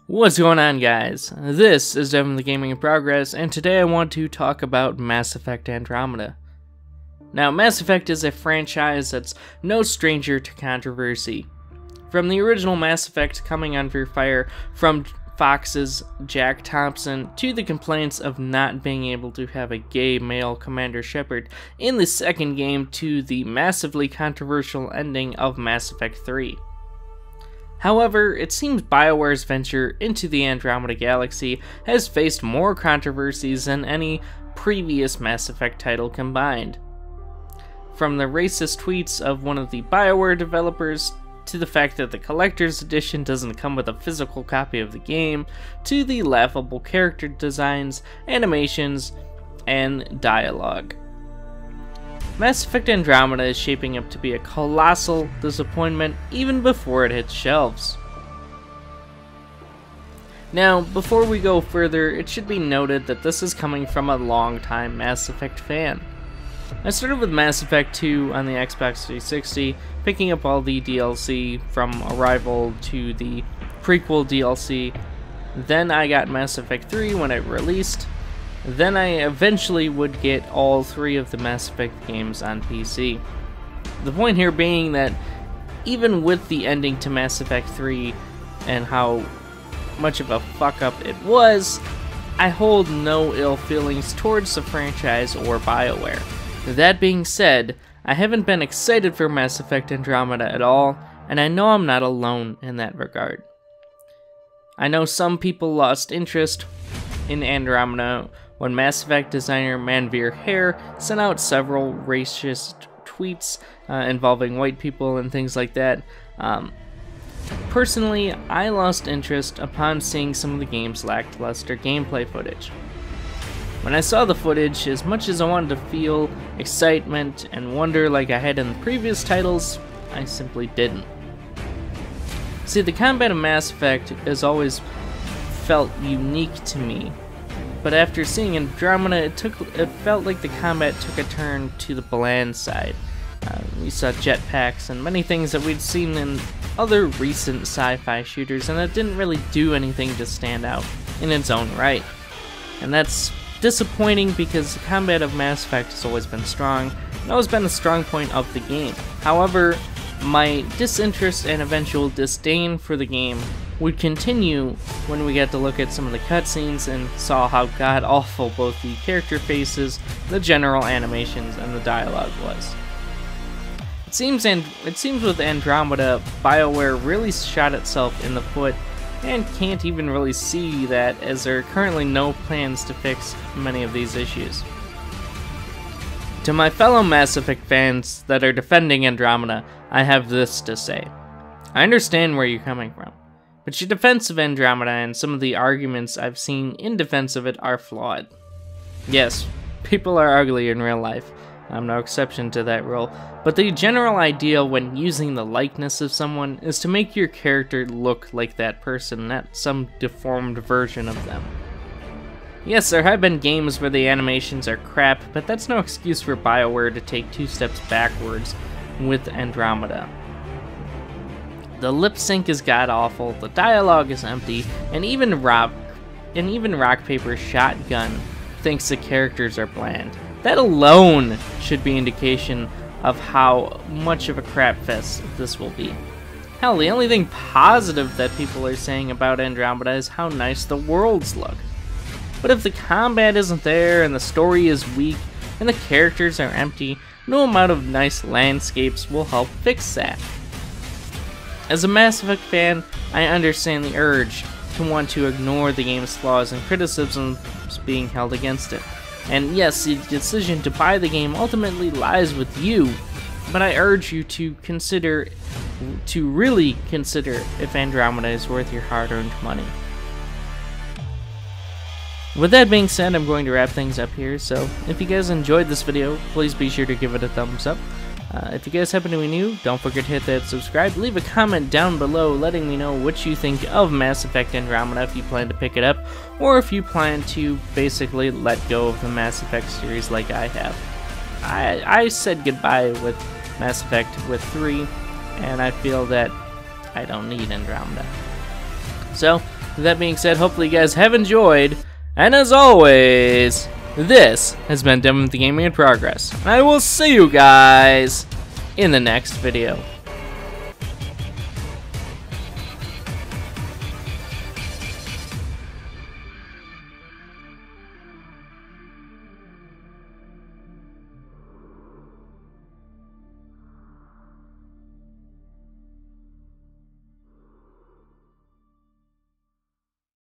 What's going on, guys? This is Devin the Gaming in Progress, and today I want to talk about Mass Effect Andromeda. Now, Mass Effect is a franchise that's no stranger to controversy. From the original Mass Effect coming under fire from Fox's Jack Thompson, to the complaints of not being able to have a gay male Commander Shepard in the second game, to the massively controversial ending of Mass Effect 3. However, it seems Bioware's venture into the Andromeda galaxy has faced more controversies than any previous Mass Effect title combined. From the racist tweets of one of the Bioware developers, to the fact that the collector's edition doesn't come with a physical copy of the game, to the laughable character designs, animations, and dialogue. Mass Effect Andromeda is shaping up to be a colossal disappointment even before it hits shelves. Now, before we go further, it should be noted that this is coming from a longtime Mass Effect fan. I started with Mass Effect 2 on the Xbox 360, picking up all the DLC from Arrival to the prequel DLC. Then I got Mass Effect 3 when it released. Then I eventually would get all three of the Mass Effect games on PC. The point here being that even with the ending to Mass Effect 3 and how much of a fuck up it was, I hold no ill feelings towards the franchise or Bioware. That being said, I haven't been excited for Mass Effect Andromeda at all, and I know I'm not alone in that regard. I know some people lost interest in Andromeda when Mass Effect designer Manveer Hare sent out several racist tweets involving white people and things like that. Personally, I lost interest upon seeing some of the game's lackluster gameplay footage. When I saw the footage, as much as I wanted to feel excitement and wonder like I had in the previous titles, I simply didn't. See, the combat of Mass Effect has always felt unique to me. But after seeing Andromeda, it felt like the combat took a turn to the bland side. We saw jetpacks and many things that we'd seen in other recent sci-fi shooters, and it didn't really do anything to stand out in its own right. And that's disappointing because the combat of Mass Effect has always been strong, and always been a strong point of the game. However, my disinterest and eventual disdain for the game would continue when we got to look at some of the cutscenes and saw how god-awful both the character faces, the general animations, and the dialogue was. It seems with Andromeda, Bioware really shot itself in the foot and can't even really see that, as there are currently no plans to fix many of these issues. To my fellow Mass Effect fans that are defending Andromeda, I have this to say. I understand where you're coming from, but your defense of Andromeda and some of the arguments I've seen in defense of it are flawed. Yes, people are ugly in real life. I'm no exception to that rule, but the general idea when using the likeness of someone is to make your character look like that person, not some deformed version of them. Yes, there have been games where the animations are crap, but that's no excuse for Bioware to take 2 steps backwards with Andromeda. The lip sync is god-awful, the dialogue is empty, and even Rock Paper Shotgun thinks the characters are bland. That alone should be indication of how much of a crap fest this will be. Hell, the only thing positive that people are saying about Andromeda is how nice the worlds look. But if the combat isn't there, and the story is weak, and the characters are empty, no amount of nice landscapes will help fix that. As a Mass Effect fan, I understand the urge to want to ignore the game's flaws and criticisms being held against it. And yes, the decision to buy the game ultimately lies with you, but I urge you to really consider if Andromeda is worth your hard-earned money. With that being said, I'm going to wrap things up here, so if you guys enjoyed this video, please be sure to give it a thumbs up. If you guys happen to be new, don't forget to hit that subscribe. Leave a comment down below letting me know what you think of Mass Effect Andromeda, if you plan to pick it up, or if you plan to basically let go of the Mass Effect series like I have. I said goodbye with Mass Effect with 3, and I feel that I don't need Andromeda. So, with that being said, hopefully you guys have enjoyed, and as always, this has been Devin with the Gaming in Progress, and I will see you guys in the next video.